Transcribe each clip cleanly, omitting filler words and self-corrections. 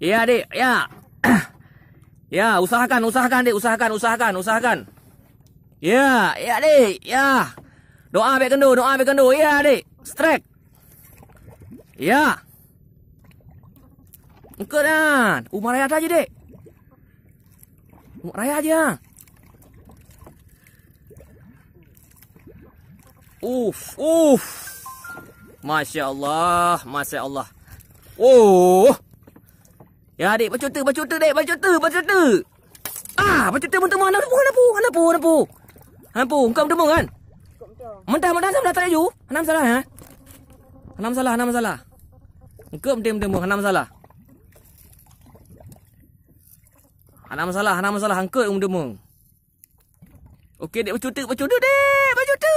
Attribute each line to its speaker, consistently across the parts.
Speaker 1: Ya, Dek. Ya. Ya, usahakan, Dek. Usahakan. Ya, Dek. Ya. Doa ambil kendo. Ya, Dek. Strike. Ya. Engkau dan. Marah aja, Dek. Raya aja. Masya Allah. Oh. Ya, Dek, baca tu, Dek. Baca tu, temu. Hampu, engkau temu kan? Mentah sama tak laju. Hanam salah, ha? Hanam salah. Engkau temu, hanam salah. Hanam salah, engkau temu. Okey, Dek, baca tu, Dek. Baca tu.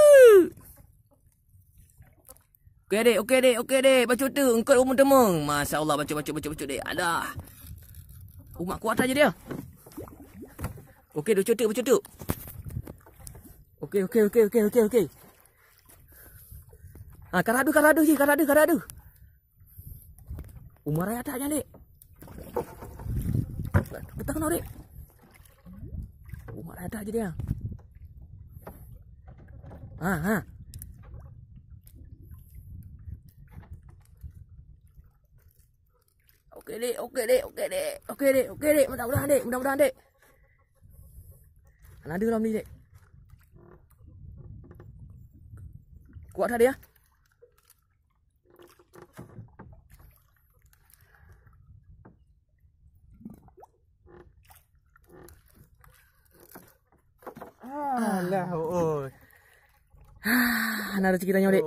Speaker 1: Okey, Dek. Baca tu. Engkau temu. Masya Allah, baca, Dek. Alah. Umat kuat aja dia. Okey, baca tu. Okey. Karadu je. Umar raya tak je, Dek. Kita kena, Dek. Umar raya tak je dia. Okey, Dek. Mudah-mudahan, Dek. Ada dalam ni, Dek. Kuat tak dia? Alah, oi. Ada ceritanya, Dek.